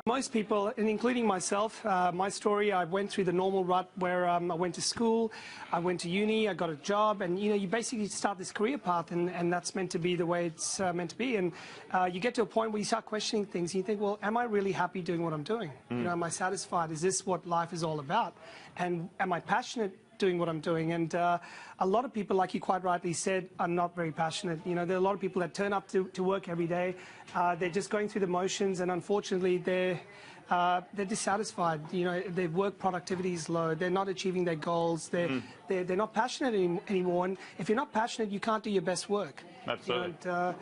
Most people, and including myself, my story, I went through the normal rut where I went to school, I went to uni, I got a job, and you basically start this career path, and that's meant to be the way it's meant to be. And you get to a point where you start questioning things, and you think, well, am I really happy doing what I'm doing? Am I satisfied? Is this what life is all about? And am I passionate doing what I'm doing? And a lot of people, like you quite rightly said, are not very passionate. There are a lot of people that turn up to work every day. They're just going through the motions, and unfortunately they're dissatisfied. Their work productivity is low. They're not achieving their goals. They're not passionate anymore. And if you're not passionate, you can't do your best work. Absolutely.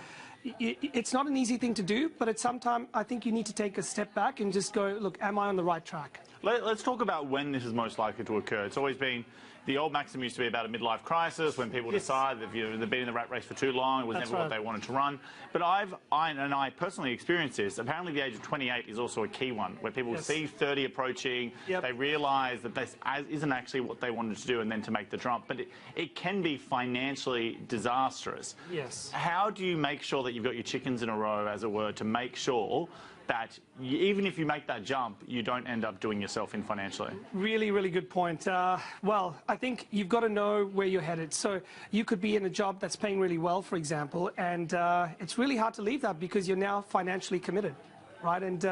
It's not an easy thing to do, but at some time I think you need to take a step back and just go, look, am I on the right track? Let's talk about when this is most likely to occur. It's always been, the old maxim used to be about a midlife crisis, when people decide that they've been in the rat race for too long, it was never what they wanted to run. But I personally experienced this. Apparently the age of 28 is also a key one, where people see 30 approaching, they realise that this isn't actually what they wanted to do, and then to make the jump. But it can be financially disastrous. Yes. How do you make sure that you've got your chickens in a row, as it were, to make sure that even if you make that jump, you don't end up doing yourself in financially? Really, really good point. Well, I think you've got to know where you're headed. So you could be in a job that's paying really well, for example, and it's really hard to leave that because you're now financially committed, right? And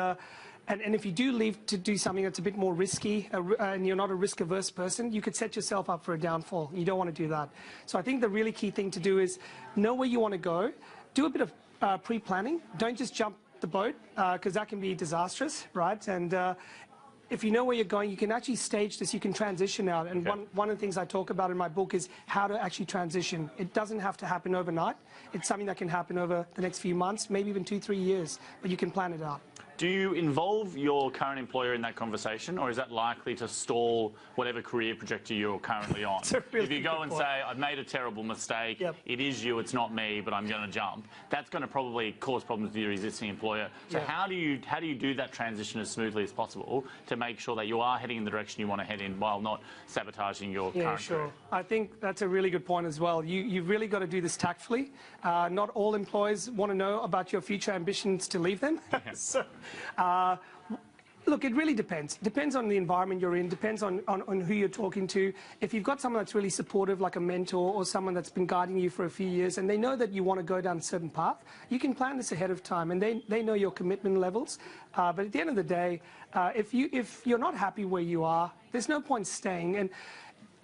if you do leave to do something that's a bit more risky, and you're not a risk-averse person, you could set yourself up for a downfall. You don't want to do that. So I think the really key thing to do is know where you want to go, do a bit of pre-planning. Don't just jump the boat, because that can be disastrous, right? And if you know where you're going, you can actually stage this, you can transition out. And one of the things I talk about in my book is how to actually transition. It doesn't have to happen overnight. It's something that can happen over the next few months, maybe even 2-3 years, but you can plan it out. Do you involve your current employer in that conversation, or is that likely to stall whatever career trajectory you're currently on? Really if you go and say, I've made a terrible mistake, it is you, it's not me, but I'm going to jump, that's going to probably cause problems with your existing employer. So how do you do that transition as smoothly as possible to make sure that you are heading in the direction you want to head in while not sabotaging your current career? I think that's a really good point as well. You've really got to do this tactfully. Not all employers want to know about your future ambitions to leave them. So, look, it really depends. Depends on the environment you're in, depends on who you're talking to. If you've got someone that's really supportive, like a mentor or someone that's been guiding you for a few years, and they know that you want to go down a certain path, you can plan this ahead of time, and they know your commitment levels. But at the end of the day, if you're not happy where you are, there's no point staying. And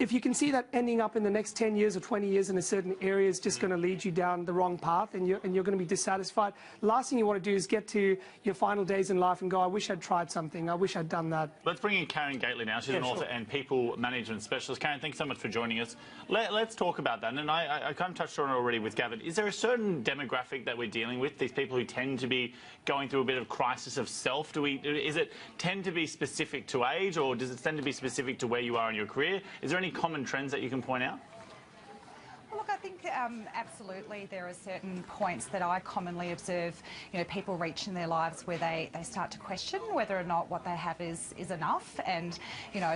if you can see that ending up in the next 10 years or 20 years in a certain area is just going to lead you down the wrong path, and you're going to be dissatisfied, the last thing you want to do is get to your final days in life and go, I wish I'd tried something, I wish I'd done that. Let's bring in Karen Gately now. She's an author and people management specialist. Karen, thanks so much for joining us. Let's talk about that. And I kind of touched on it already with Gavin. Is there a certain demographic that we're dealing with, these people who tend to be going through a bit of crisis of self? Is it tend to be specific to age, or does it tend to be specific to where you are in your career? Is there any common trends that you can point out? Look, I think absolutely there are certain points that I commonly observe, people reach in their lives where they start to question whether or not what they have is enough. And,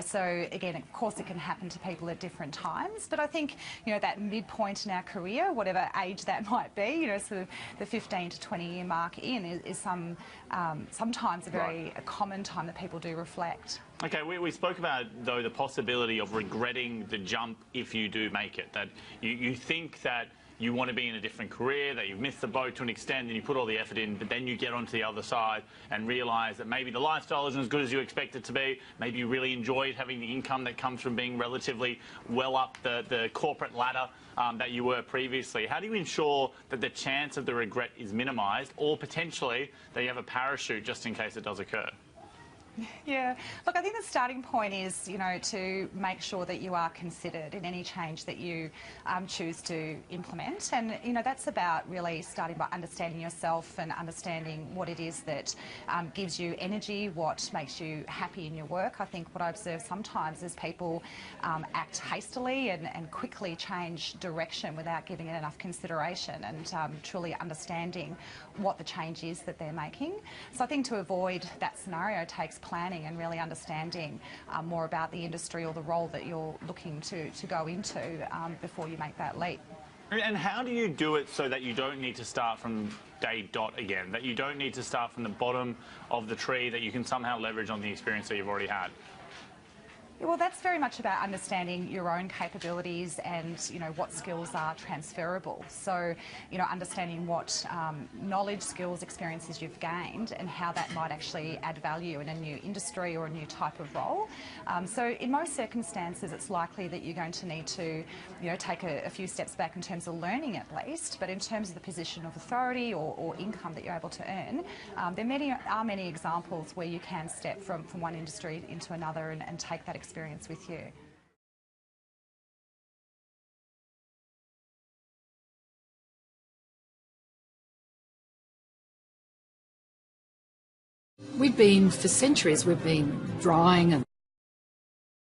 so again, of course it can happen to people at different times, but I think, that midpoint in our career, whatever age that might be, sort of the 15 to 20 year mark is sometimes a very common time that people do reflect. Okay, we spoke about, though, the possibility of regretting the jump if you do make it, that you think that you want to be in a different career, that you've missed the boat to an extent and you put all the effort in, but then you get onto the other side and realise that maybe the lifestyle isn't as good as you expect it to be, maybe you really enjoyed having the income that comes from being relatively well up the corporate ladder that you were previously. How do you ensure that the chance of the regret is minimised, or potentially that you have a parachute just in case it does occur? Yeah, look, I think the starting point is, to make sure that you are considered in any change that you choose to implement. And, that's about really starting by understanding yourself and understanding what it is that gives you energy, what makes you happy in your work. I think what I observe sometimes is people act hastily and quickly change direction without giving it enough consideration and truly understanding what the change is that they're making. So I think to avoid that scenario takes planning and really understanding more about the industry or the role that you're looking to go into before you make that leap. And how do you do it so that you don't need to start from day dot again, that you don't need to start from the bottom of the tree, that you can somehow leverage on the experience that you've already had? Well, that's very much about understanding your own capabilities and, what skills are transferable. So, understanding what knowledge, skills, experiences you've gained and how that might actually add value in a new industry or a new type of role. So in most circumstances, it's likely that you're going to need to, take a few steps back in terms of learning at least, but in terms of the position of authority or income that you're able to earn, there are many examples where you can step from one industry into another and take that experience with you. For centuries, we've been drying and